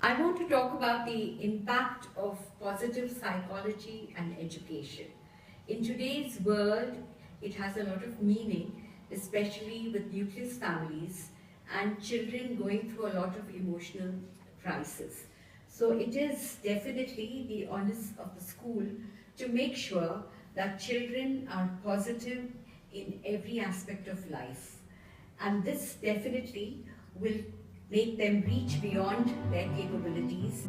I want to talk about the impact of positive psychology and education. In today's world, it has a lot of meaning, especially with nucleus families and children going through a lot of emotional crisis. So it is definitely the onus of the school to make sure that children are positive in every aspect of life. And this definitely will make them reach beyond their capabilities.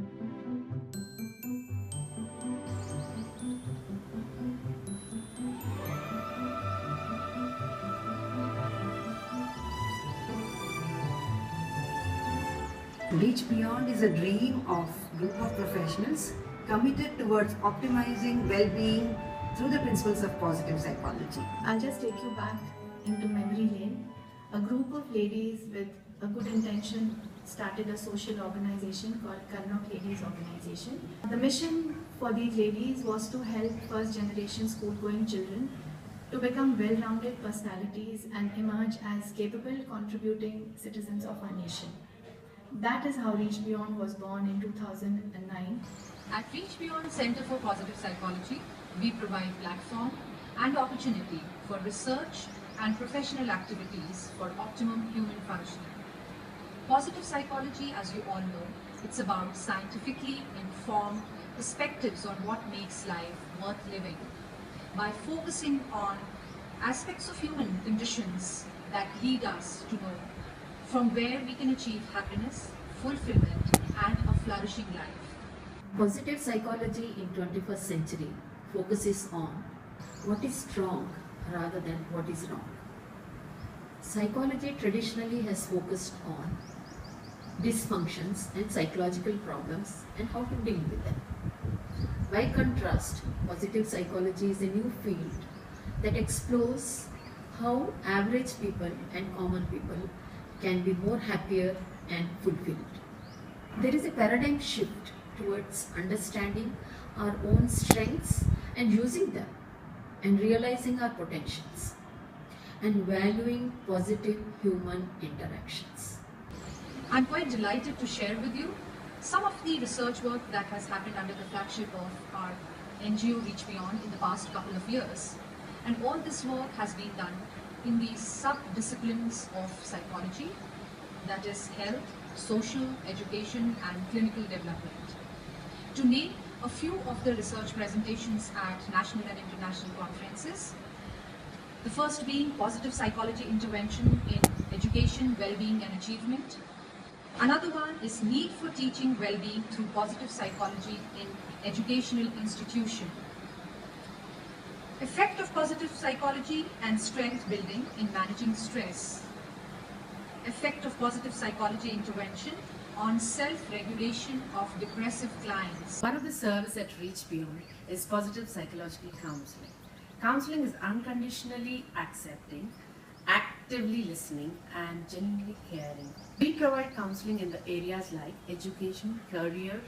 Reach Beyond is a dream of a group of professionals committed towards optimizing well-being through the principles of positive psychology. I'll just take you back into memory lane. A group of ladies with a good intention started a social organization called GunRock Ladies Organisation. The mission for these ladies was to help first generation school-going children to become well-rounded personalities and emerge as capable, contributing citizens of our nation. That is how Reach Beyond was born in 2009. At Reach Beyond Center for Positive Psychology, we provide platform and opportunity for research and professional activities for optimum human functioning. Positive psychology, as you all know, it's about scientifically informed perspectives on what makes life worth living by focusing on aspects of human conditions that lead us to know from where we can achieve happiness, fulfillment, and a flourishing life. Positive psychology in 21st century focuses on what is strong rather than what is wrong. Psychology traditionally has focused on dysfunctions and psychological problems and how to deal with them. By contrast, positive psychology is a new field that explores how average people and common people can be more happier and fulfilled. There is a paradigm shift towards understanding our own strengths and using them, and realizing our potentials, and valuing positive human interactions. I'm quite delighted to share with you some of the research work that has happened under the flagship of our NGO Reach Beyond in the past couple of years. And all this work has been done in the sub-disciplines of psychology, that is health, social, education, and clinical development. To name a few of the research presentations at national and international conferences, the first being positive psychology intervention in education, well-being, and achievement. Another one is need for teaching well-being through positive psychology in educational institution. Effect of positive psychology and strength building in managing stress. Effect of positive psychology intervention on self-regulation of depressive clients. One of the services at Reach Beyond is positive psychological counseling. Counseling is unconditionally accepting, actively listening, and genuinely caring. We provide counseling in the areas like education, career,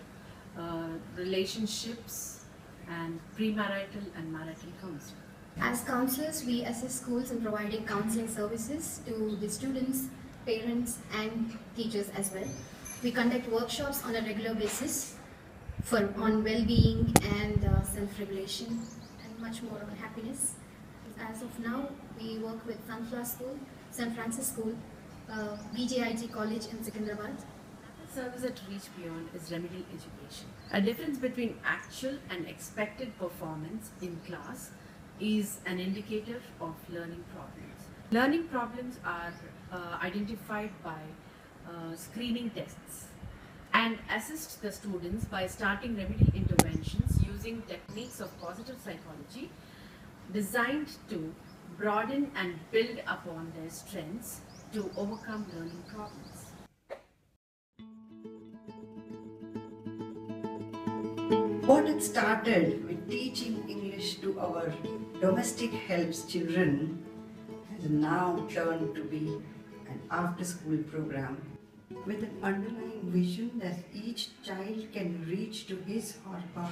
relationships, and premarital and marital counseling. As counselors, we assist schools in providing counseling services to the students, parents, and teachers as well. We conduct workshops on a regular basis on well-being and self-regulation and much more on happiness. As of now, we work with Sunflower School, St. Francis School, BJIG College in Secunderabad. The service at Reach Beyond is remedial education. A difference between actual and expected performance in class is an indicator of learning problems. Learning problems are identified by screening tests and assist the students by starting remedial interventions using techniques of positive psychology designed to broaden and build upon their strengths to overcome learning problems. What had started with teaching English to our domestic helps children has now turned to be an after-school program with an underlying vision that each child can reach to his or her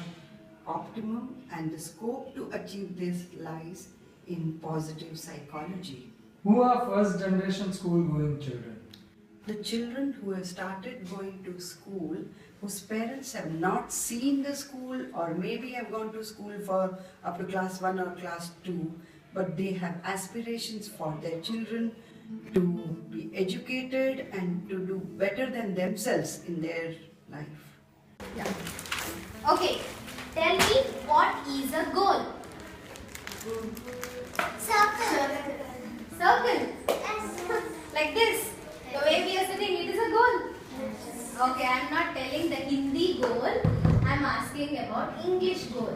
optimum, and the scope to achieve this lies in positive psychology. Who are first generation school going children? The children who have started going to school whose parents have not seen the school or maybe have gone to school for up to class 1 or class 2, but they have aspirations for their children to be educated and to do better than themselves in their life. Okay, tell me what is a goal? Circle. Circle. Like this. The way we are sitting, it is a goal. Okay, I am not telling the Hindi goal. I am asking about English goal.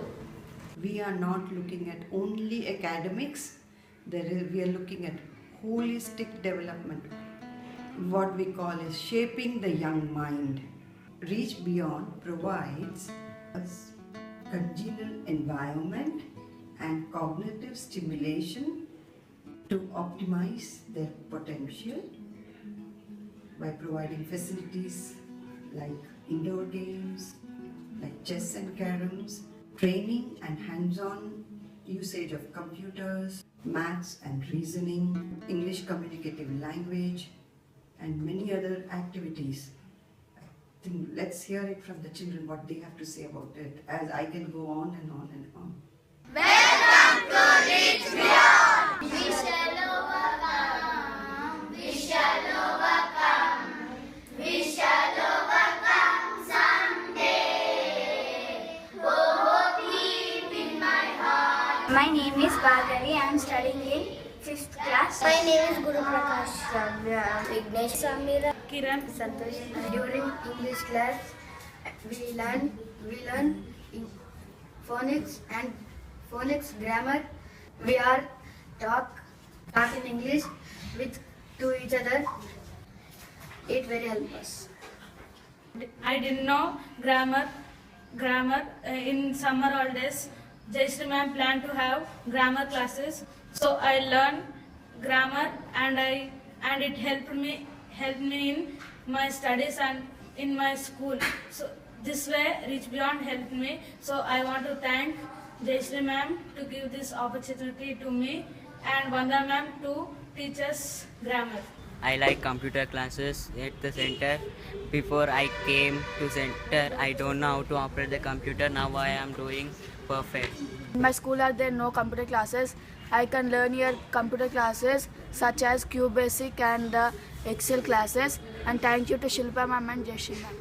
We are not looking at only academics. We are looking at holistic development. What we call is shaping the young mind. Reach Beyond provides a congenial environment and cognitive stimulation to optimize their potential by providing facilities like indoor games, like chess and caroms, training and hands-on usage of computers, maths and reasoning, English communicative language, and many other activities. I think let's hear it from the children what they have to say about it, as I can go on and on and on. Welcome to Reach Beyond. We shall overcome. We shall overcome. We shall overcome someday. Oh, deep in my heart. My name is Bhargavi. I am studying in 5th class. My name is Guru Prakash. Vignesh, Samira. Kiran, Santosh. During English class, we learn phonics and phonics grammar. We are talk in English to each other. It very helps us. I didn't know grammar in summer holidays. Jayashree ma'am planned to have grammar classes, so I learned grammar and it helped me in my studies and in my school. So this way Reach Beyond helped me. So I want to thank Jayashree ma'am to give this opportunity to me and Vanda ma'am to teach us grammar. I like computer classes at the center. Before I came to center, I don't know how to operate the computer. Now I am doing perfect. In my school are there no computer classes. I can learn here computer classes such as QBasic and Excel classes. And thank you to Shilpa ma'am and Jayashree ma'am.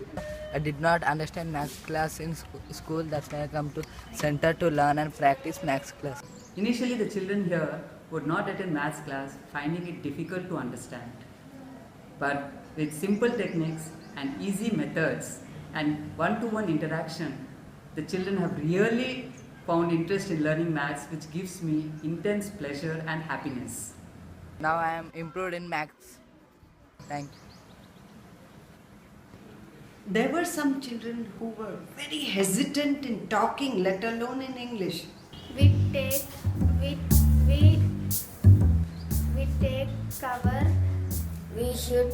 I did not understand maths class in school. That's why I come to center to learn and practice maths class. Initially, the children here would not attend maths class, finding it difficult to understand. But with simple techniques and easy methods and one-to-one interaction, the children have really found interest in learning maths, which gives me intense pleasure and happiness. Now I am improved in maths. Thank you. There were some children who were very hesitant in talking, let alone in English. We take cover. We should.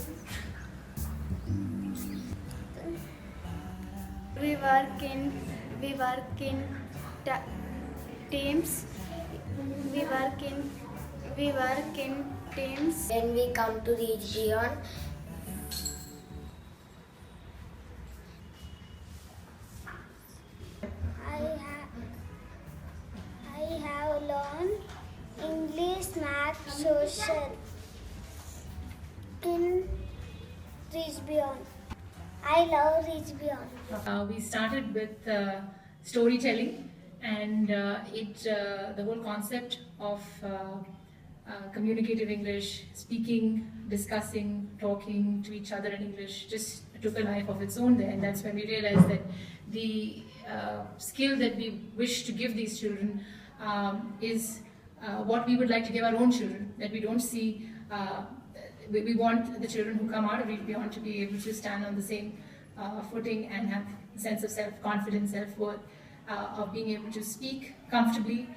We work in teams. We work in teams. When we come to Reach Beyond, I have learned English, math, social in Reach Beyond. I love Reach Beyond. We started with storytelling, and the whole concept of communicative English, speaking, discussing, talking to each other in English just took a life of its own there. And that's when we realized that the skill that we wish to give these children is what we would like to give our own children, that we don't see. We want the children who come out of Reach Beyond to be able to stand on the same footing and have a sense of self-confidence, self-worth, of being able to speak comfortably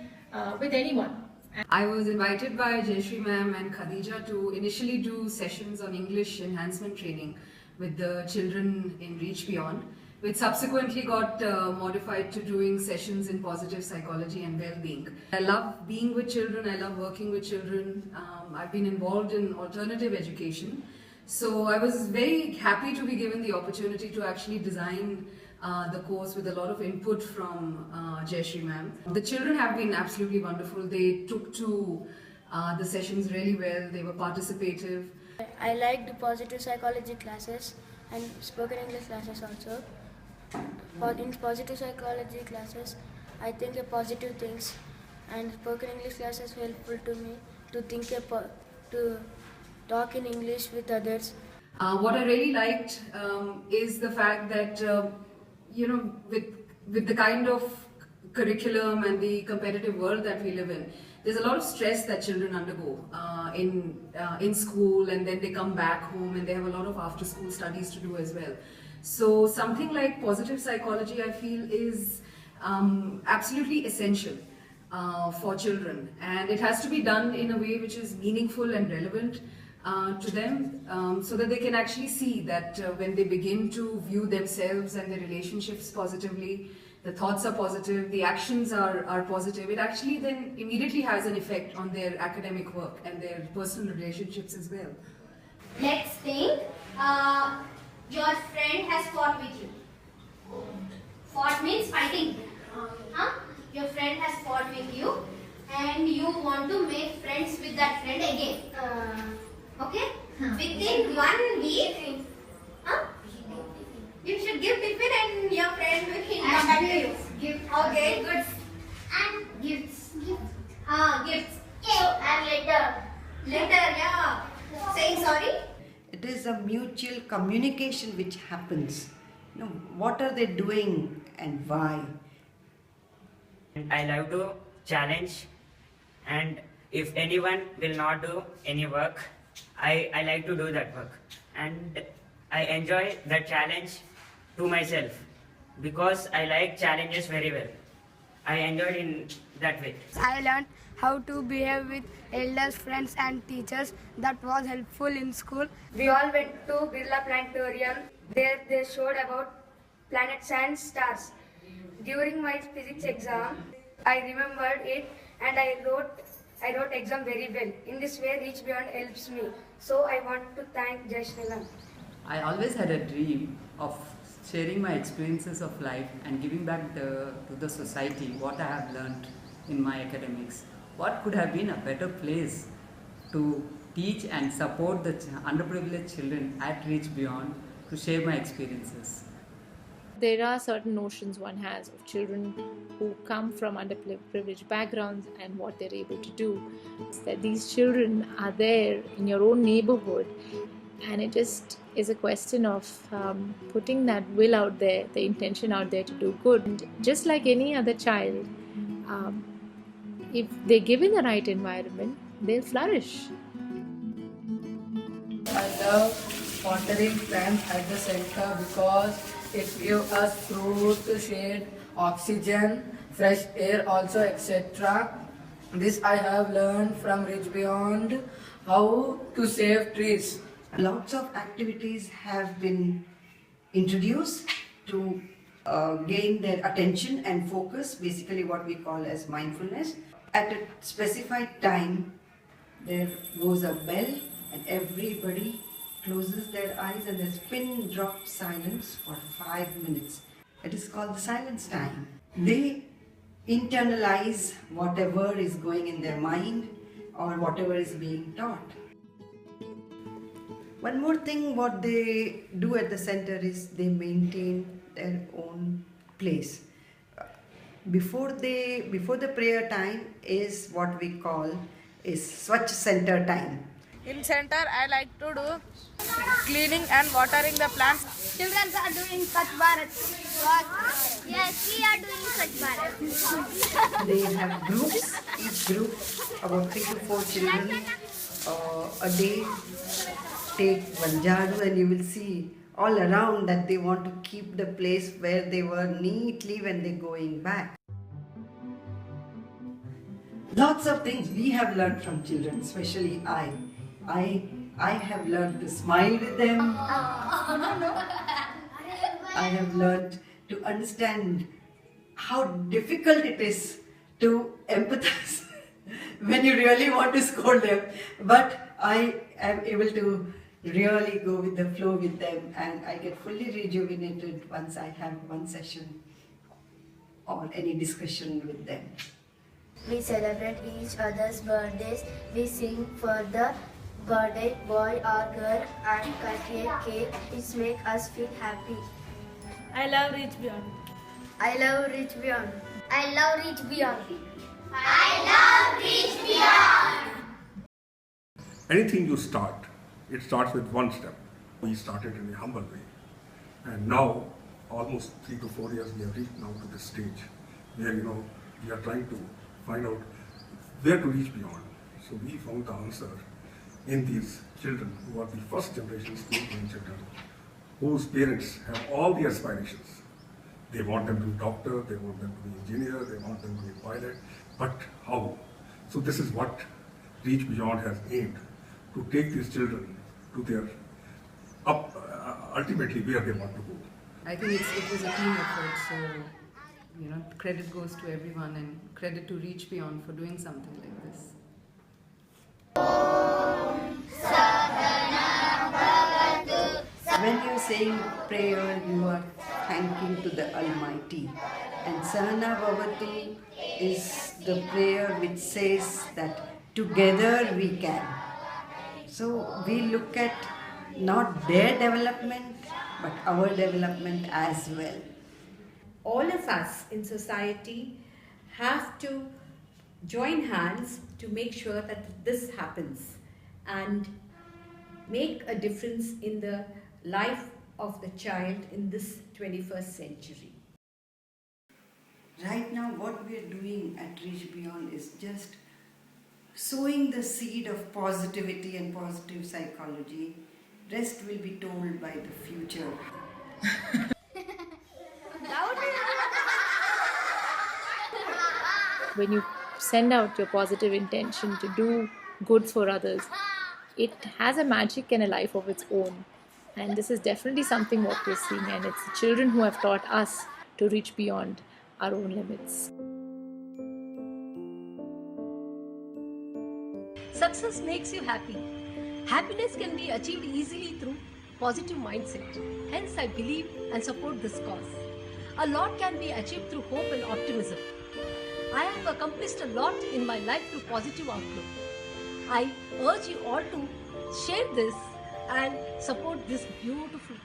with anyone. I was invited by Jayashree ma'am and Khadija to initially do sessions on English enhancement training with the children in Reach Beyond, which subsequently got modified to doing sessions in positive psychology and well-being. I love being with children, I love working with children. I've been involved in alternative education, So I was very happy to be given the opportunity to actually design the course with a lot of input from Jayashree ma'am. The children have been absolutely wonderful. They took to the sessions really well. They were participative. I liked positive psychology classes and spoken English classes also. In positive psychology classes, I think positive things, and spoken English classes helpful to me to think to talk in English with others. What I really liked is the fact that with the kind of curriculum and the competitive world that we live in, there's a lot of stress that children undergo in school, and then they come back home and they have a lot of after school studies to do as well. So something like positive psychology, I feel, is absolutely essential for children, and it has to be done in a way which is meaningful and relevant to them, so that they can actually see that when they begin to view themselves and their relationships positively, the thoughts are positive, the actions are positive, it actually then immediately has an effect on their academic work and their personal relationships as well. Let's think. Your friend has fought with you. Fought means fighting. Your friend has fought with you and you want to make friends with that friend again. Okay? Within 1 week, you should give tiffin and your friend will come back to you. Gift. Okay, good. And gifts. Gifts. And later. Later, yeah. Saying sorry. It is a mutual communication which happens. What are they doing and why? I love to challenge, and if anyone will not do any work, I like to do that work, and I enjoy the challenge to myself because I like challenges very well. I enjoyed in that way. I learned how to behave with elders, friends and teachers. That was helpful in school. We all went to Birla Planetarium. There they showed about planets and stars. During my physics exam, I remembered it and I wrote exam very well. In this way, Reach Beyond helps me. So I want to thank Jayashree ma'am. I always had a dream of sharing my experiences of life and giving back to the society what I have learned in my academics. What could have been a better place to teach and support the underprivileged children at Reach Beyond to share my experiences. There are certain notions one has of children who come from underprivileged backgrounds and what they're able to do. It's that these children are there in your own neighborhood, and it just is a question of putting that will out there, the intention out there to do good. And just like any other child, if they're given the right environment, they'll flourish. I love watering plants at the center because it gives us fruit, shade, oxygen, fresh air also, etc. This I have learned from Reach Beyond, how to save trees. Lots of activities have been introduced to gain their attention and focus, basically what we call as mindfulness. At a specified time, there goes a bell and everybody closes their eyes and there's pin drop silence for 5 minutes. It is called the silence time. They internalize whatever is going in their mind or whatever is being taught. One more thing what they do at the center is they maintain their own place. Before the prayer time is what we call is Swachh Center time. In center, I like to do cleaning and watering the plants. Children are doing Swachh Bharat. Yes, we are doing Swachh Bharat. They have groups, each group about 3 to 4 children a day take one jadu, and you will see all around that they want to keep the place where they were neatly when they're going back. Lots of things we have learned from children, especially I have learned to smile with them. I have learned to understand how difficult it is to empathize when you really want to scold them. But I am able to, really go with the flow with them, and I get fully rejuvenated once I have one session or any discussion with them. We celebrate each other's birthdays. We sing for the birthday boy or girl and cut a cake. It makes us feel happy. I love Reach Beyond. I love Reach Beyond. I love Reach Beyond. I love Reach Beyond. Anything you start, it starts with one step. We started in a humble way, and now, almost 3 to 4 years, we have reached now to this stage where we are trying to find out where to reach beyond. So we found the answer in these children who are the first generation school-going children, whose parents have all the aspirations. They want them to be doctor, they want them to be engineer, they want them to be pilot, but how? So this is what Reach Beyond has aimed, to take these children to their ultimately where they want to go. I think it was a team effort, so credit goes to everyone, and credit to Reach Beyond for doing something like this. When you're saying prayer, you are thanking to the Almighty. And Sahana Bhavatu is the prayer which says that together we can. So we look at not their development, but our development as well. All of us in society have to join hands to make sure that this happens and make a difference in the life of the child in this 21st century. Right now, what we are doing at Reach Beyond is just sowing the seed of positivity and positive psychology. Rest will be told by the future. When you send out your positive intention to do good for others, it has a magic and a life of its own. And this is definitely something what we're seeing, and it's the children who have taught us to reach beyond our own limits. Success makes you happy. Happiness can be achieved easily through positive mindset. Hence, I believe and support this cause. A lot can be achieved through hope and optimism. I have accomplished a lot in my life through positive outlook. I urge you all to share this and support this beautiful